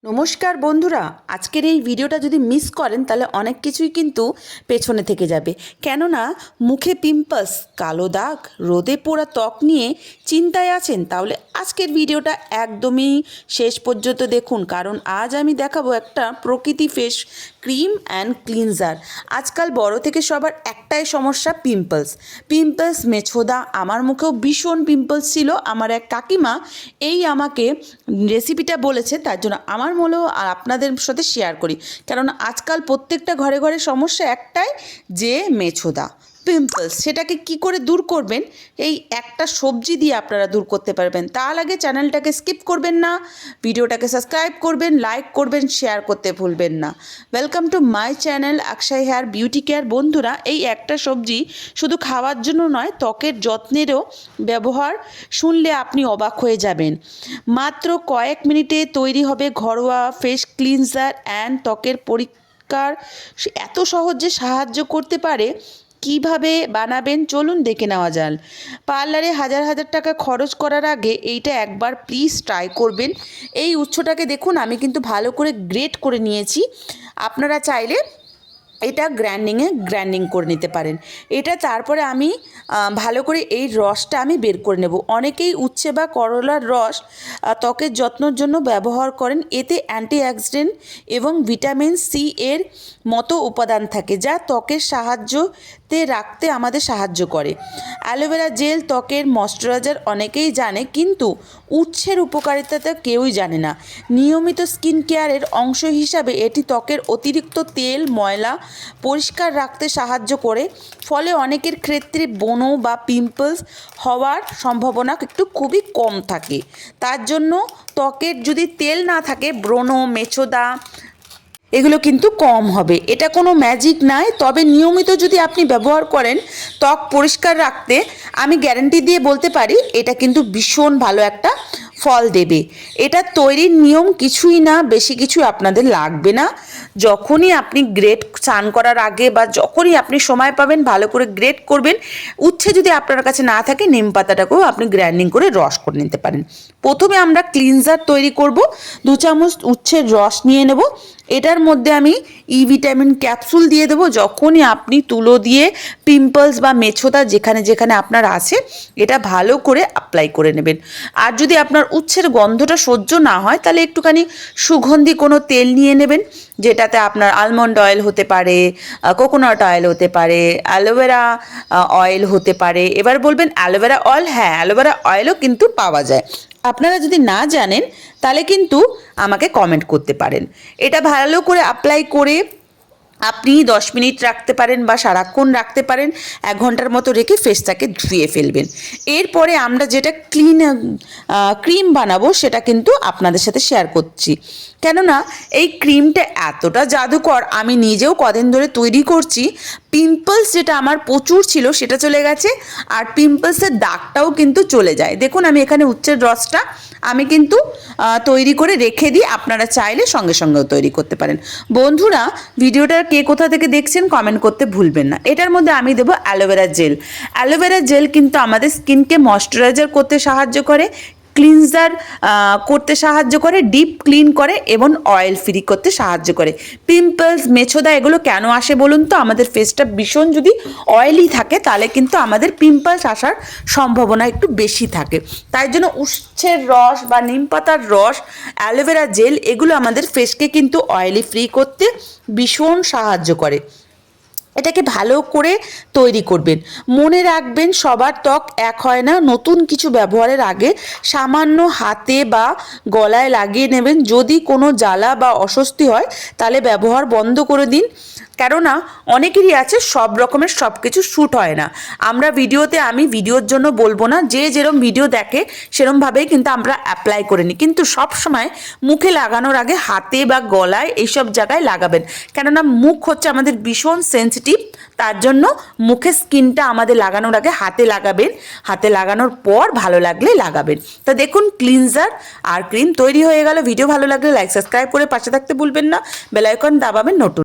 নমস্কার বন্ধুরা, আজকের এই ভিডিওটা যদি মিস করেন তাহলে অনেক কিছুই কিন্তু পেছনে থেকে যাবে। কেননা মুখে পিম্পলস, কালো দাগ, রোদে পোড়া ত্বক নিয়ে চিন্তায় আছেন, তাহলে আজকের ভিডিওটা একদমই শেষ পর্যন্ত দেখুন, কারণ আজ আমি দেখাবো একটা প্রকৃতি ফেস ক্রিম অ্যান্ড ক্লিনজার। আজকাল বড় থেকে সবার একটাই সমস্যা, পিম্পলস মেছোদা। আমার মুখেও ভীষণ পিম্পলস ছিল। আমার এক কাকিমা আমাকে রেসিপিটা বলেছে, তার জন্য আমার হলেও আর আপনাদের সাথে শেয়ার করি। কারণ আজকাল প্রত্যেকটা ঘরে ঘরে সমস্যা একটাই, যে মেছোদা, পিম্পলস। সেটাকে কি করে দূর করবেন, এই একটা সবজি দিয়ে আপনারা দূর করতে পারবেন। তার আগে চ্যানেলটাকে স্কিপ করবেন না, ভিডিওটাকে সাবস্ক্রাইব করবেন, লাইক করবেন, শেয়ার করতে ভুলবেন না। Welcome to my channel Akshay hair beauty care. বন্ধুরা, এই একটা সবজি শুধু খাওয়ার জন্য নয়, ত্বকের যত্নেরও ব্যবহার। শুনলে আপনি অবাক হয়ে যাবেন। মাত্র কয়েক মিনিটে তৈরি হবে ঘরোয়া ফেস ক্লিনজার অ্যান্ড ত্বকের পরিষ্কার। এত সহজে সাহায্য করতে পারে। কিভাবে বানাবেন চলুন দেখে নেওয়া যাক। পার্লারে হাজার হাজার টাকা খরচ করার আগে এইটা একবার প্লিজ ট্রাই করবেন। এই উৎসটাকে দেখুন, আমি কিন্তু ভালো করে গ্রেট করে নিয়েছি। আপনারা চাইলে এটা গ্রাইন্ডিং করে নিতে পারেন। এটা তারপরে আমি ভালো করে এই রসটা আমি বের করে নেব। অনেকেই উচ্ছে বা করলার রস ত্বকের যত্নের জন্য ব্যবহার করেন। এতে অ্যান্টিঅক্সিডেন্ট এবং ভিটামিন সি এর মতো উপাদান থাকে, যা ত্বকের রাখতে আমাদের সাহায্য করে। অ্যালোভেরা জেল ত্বকের ময়শ্চারাইজার অনেকেই জানে, কিন্তু উচ্ছের উপকারিতা কেউই জানে না। নিয়মিত স্কিন কেয়ারের অংশ হিসাবে এটি ত্বকের অতিরিক্ত তেল, ময়লা পরিষ্কার রাখতে সাহায্য করে। ফলে অনেকের ক্ষেত্রে ব্রণ বা পিম্পলস হওয়ার সম্ভাবনা খুবই কম থাকে। তার জন্য ত্বকের যদি তেল না থাকে, ব্রণ, মেছোদা এগুলো কিন্তু কম হবে। এটা কোনো ম্যাজিক নয়, তবে নিয়মিত যদি আপনি ব্যবহার করেন ত্বক পরিষ্কার রাখতে, আমি গ্যারান্টি দিয়ে বলতে পারি এটা কিন্তু ভীষণ ভালো একটা ফল দেবে। এটা তৈরির নিয়ম কিছুই না, বেশি কিছু আপনাদের লাগবে না। যখনই আপনি স্নান করার আগে বা যখনই আপনি সময় পাবেন ভালো করে গ্রেট করবেন। উচ্ছে যদি আপনার কাছে না থাকে, নিম পাতাটাকেও আপনি গ্রাইন্ডিং করে রস করে নিতে পারেন। প্রথমে আমরা ক্লিনজার তৈরি করব। 2 চামচ উচ্ছের রস নিয়ে নেব। এটার মধ্যে আমি ভিটামিন ক্যাপসুল দিয়ে দেবো। যখনই আপনি তুলো দিয়ে পিম্পলস বা মেছোদা যেখানে যেখানে আপনার আছে, এটা ভালো করে অ্যাপ্লাই করে নেবেন। আর যদি আপনার উচ্ছের গন্ধটা সহ্য না হয়, তাহলে একটুখানি সুগন্ধি কোনো তেল নিয়ে নেবেন, যেটাতে আপনার আলমন্ড অয়েল হতে পারে, কোকোনাট অয়েল হতে পারে, অ্যালোভেরা অয়েল হতে পারে। এবার বলবেন অ্যালোভেরা অয়েল, হ্যাঁ, অ্যালোভেরা অয়েলও কিন্তু পাওয়া যায়। আপনারা যদি না জানেন তাহলে কিন্তু আমাকে কমেন্ট করতে পারেন। এটা ভালো করে অ্যাপ্লাই করে আপনি 10 মিনিট রাখতে পারেন বা সারাক্ষণ রাখতে পারেন। 1 ঘন্টার মতো রেখে ফেসটাকে ধুয়ে ফেলবেন। এরপরে আমরা যেটা ক্রিম বানাবো সেটা কিন্তু আপনাদের সাথে শেয়ার করছি। কেননা এই ক্রিমটা এতটা জাদুকর, আমি নিজেও কদিন ধরে তৈরি করছি। পিম্পলস যেটা আমার প্রচুর ছিল সেটা চলে গেছে, আর পিম্পলসের দাগটাও কিন্তু চলে যায়। দেখুন, আমি এখানে উচ্ছের রসটা আমি কিন্তু তৈরি করে রেখে দিই। আপনারা চাইলে সঙ্গে সঙ্গেও তৈরি করতে পারেন। বন্ধুরা, ভিডিওটা কে কোথা থেকে দেখছেন কমেন্ট করতে ভুলবেন না। এটার মধ্যে আমি দেবো অ্যালোভেরা জেল। অ্যালোভেরা জেল কিন্তু আমাদের স্কিনকে ময়শ্চারাইজার করতে সাহায্য করে, ক্লিনজার করতে সাহায্য করে, ডিপ ক্লিন করে এবং অয়েল ফ্রি করতে সাহায্য করে। পিম্পলস, মেছোদা এগুলো কেন আসে বলুন তো? আমাদের ফেসটা ভীষণ যদি অয়েলি থাকে, তাহলে কিন্তু আমাদের পিম্পলস আসার সম্ভাবনা একটু বেশি থাকে। তাই জন্য উচ্ছের রস বা নিম পাতার রস, অ্যালোভেরা জেল এগুলো আমাদের ফেসকে কিন্তু অয়েলি ফ্রি করতে ভীষণ সাহায্য করে। এটাকে ভালো করে তৈরি করবেন। মনে রাখবেন, সবার ত্বক এক হয় না। নতুন কিছু ব্যবহারের আগে সামান্য হাতে বা গলায় লাগিয়ে নেবেন। যদি কোনো জ্বালা বা অস্বস্তি হয়, তাহলে ব্যবহার বন্ধ করে দিন। কেননা অনেকেরই আছে সব রকমের সব কিছু শ্যুট হয় না। আমি ভিডিওর জন্য বলবো না, যে যেরকম ভিডিও দেখে সেরকমভাবেই কিন্তু আমরা অ্যাপ্লাই করে নিই। কিন্তু সব সময় মুখে লাগানোর আগে হাতে বা গলায় এইসব জায়গায় লাগাবেন। কেননা মুখ হচ্ছে আমাদের ভীষণ সেন্সিটিভ। তার জন্য মুখের স্কিনটা আমাদের লাগানোর আগে হাতে লাগাবেন। হাতে লাগানোর পর ভালো লাগলে লাগাবেন। তো দেখুন, ক্লিনজার আর ক্রিম তৈরি হয়ে গেল। ভিডিও ভালো লাগলে লাইক, সাবস্ক্রাইব করে পাশে থাকতে ভুলবেন না। বেল আইকন দাবাবেন। নতুন